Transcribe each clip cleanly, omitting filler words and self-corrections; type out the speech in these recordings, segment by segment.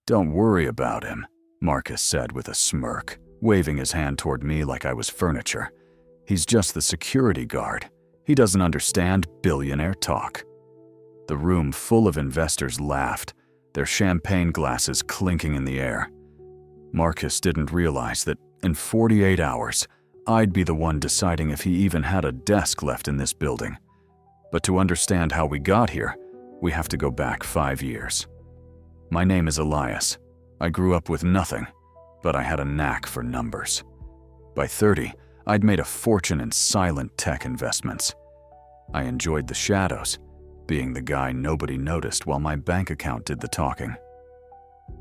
"Don't worry about him," Marcus said with a smirk, waving his hand toward me like I was furniture. "He's just the security guard. He doesn't understand billionaire talk." The room full of investors laughed, their champagne glasses clinking in the air. Marcus didn't realize that in 48 hours, I'd be the one deciding if he even had a desk left in this building. But to understand how we got here, we have to go back 5 years. My name is Elias. I grew up with nothing, but I had a knack for numbers. By 30, I'd made a fortune in silent tech investments. I enjoyed the shadows, being the guy nobody noticed while my bank account did the talking.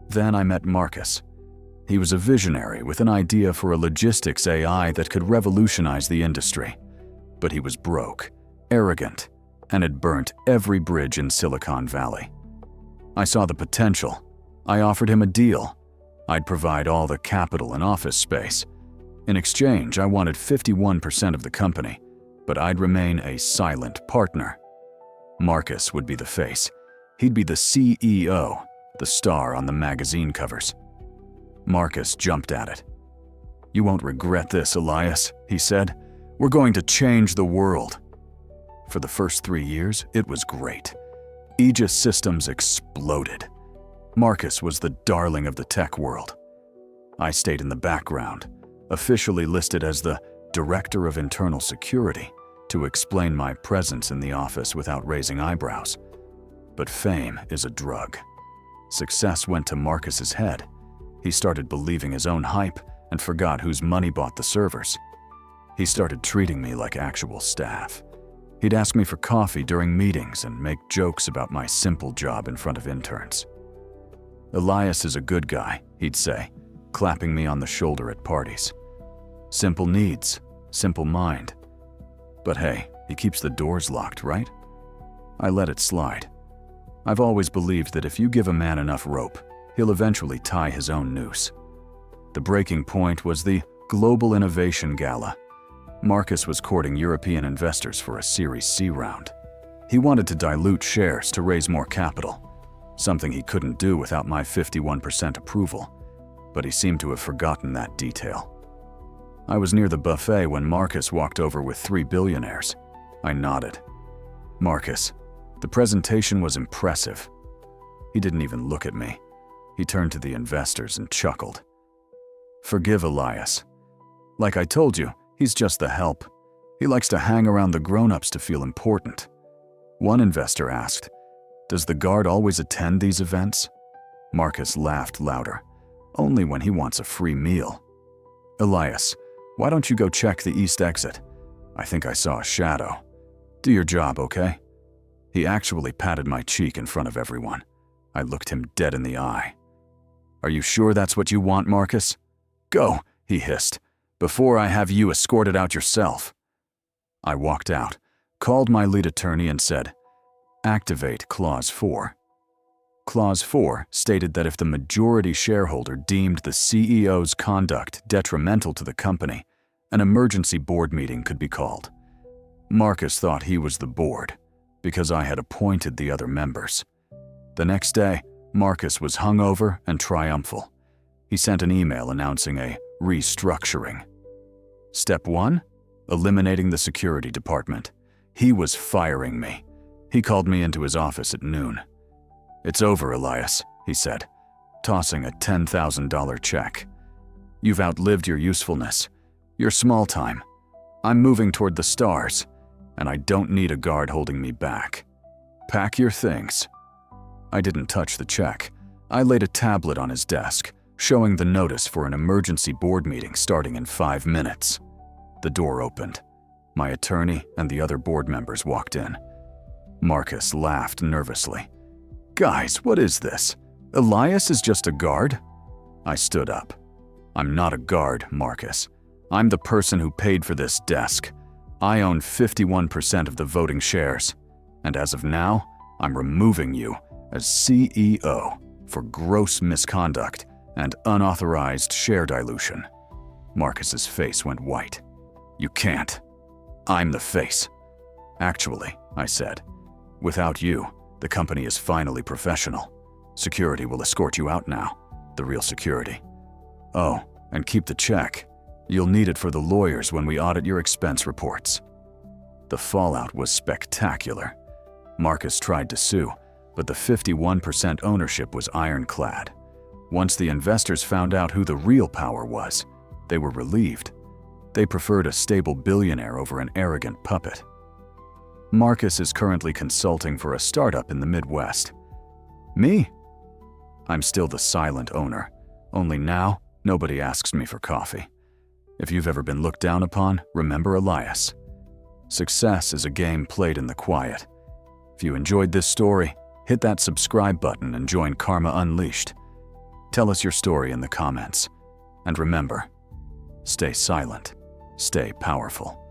Then I met Marcus. He was a visionary with an idea for a logistics AI that could revolutionize the industry. But he was broke, arrogant, and had burnt every bridge in Silicon Valley. I saw the potential. I offered him a deal. I'd provide all the capital and office space. In exchange, I wanted 51% of the company, but I'd remain a silent partner. Marcus would be the face. He'd be the CEO, the star on the magazine covers. Marcus jumped at it. "You won't regret this, Elias," he said. "We're going to change the world." For the first 3 years, it was great. Aegis Systems exploded. Marcus was the darling of the tech world. I stayed in the background, officially listed as the Director of Internal Security, to explain my presence in the office without raising eyebrows. But fame is a drug. Success went to Marcus's head. He started believing his own hype and forgot whose money bought the servers. He started treating me like actual staff. He'd ask me for coffee during meetings and make jokes about my simple job in front of interns. "Elias is a good guy," he'd say, clapping me on the shoulder at parties. "Simple needs, simple mind. But hey, he keeps the doors locked, right?" I let it slide. I've always believed that if you give a man enough rope, he'll eventually tie his own noose. The breaking point was the Global Innovation Gala. Marcus was courting European investors for a Series C round. He wanted to dilute shares to raise more capital, something he couldn't do without my 51% approval, but he seemed to have forgotten that detail. I was near the buffet when Marcus walked over with 3 billionaires. I nodded. "Marcus, the presentation was impressive." He didn't even look at me. He turned to the investors and chuckled. "Forgive Elias. Like I told you, he's just the help. He likes to hang around the grown-ups to feel important." One investor asked, "Does the guard always attend these events?" Marcus laughed louder. "Only when he wants a free meal." "Elias, why don't you go check the east exit? I think I saw a shadow. Do your job, okay?" He actually patted my cheek in front of everyone. I looked him dead in the eye. "Are you sure that's what you want, Marcus?" "Go," he hissed, "before I have you escorted out yourself." I walked out, called my lead attorney and said, "Activate Clause 4. Clause 4 stated that if the majority shareholder deemed the CEO's conduct detrimental to the company, an emergency board meeting could be called. Marcus thought he was the board, because I had appointed the other members. The next day, Marcus was hungover and triumphal. He sent an email announcing a restructuring. Step 1? Eliminating the security department. He was firing me. He called me into his office at noon. "It's over, Elias," he said, tossing a $10,000 check. "You've outlived your usefulness. You're small time. I'm moving toward the stars, and I don't need a guard holding me back. Pack your things." I didn't touch the check. I laid a tablet on his desk, showing the notice for an emergency board meeting starting in 5 minutes. The door opened. My attorney and the other board members walked in. Marcus laughed nervously. "Guys, what is this? Elias is just a guard?" I stood up. "I'm not a guard, Marcus. I'm the person who paid for this desk. I own 51% of the voting shares, and as of now, I'm removing you as CEO for gross misconduct and unauthorized share dilution." Marcus's face went white. "You can't. I'm the face." "Actually," I said, "without you, the company is finally professional. Security will escort you out now. The real security. Oh, and keep the check. You'll need it for the lawyers when we audit your expense reports. The fallout was spectacular. Marcus tried to sue, but the 51% ownership was ironclad. Once the investors found out who the real power was, they were relieved. They preferred a stable billionaire over an arrogant puppet. Marcus is currently consulting for a startup in the Midwest. Me? I'm still the silent owner, only now nobody asks me for coffee. If you've ever been looked down upon, remember Elias. Success is a game played in the quiet. If you enjoyed this story, hit that subscribe button and join Karma Unleashed. Tell us your story in the comments. And remember, stay silent, stay powerful.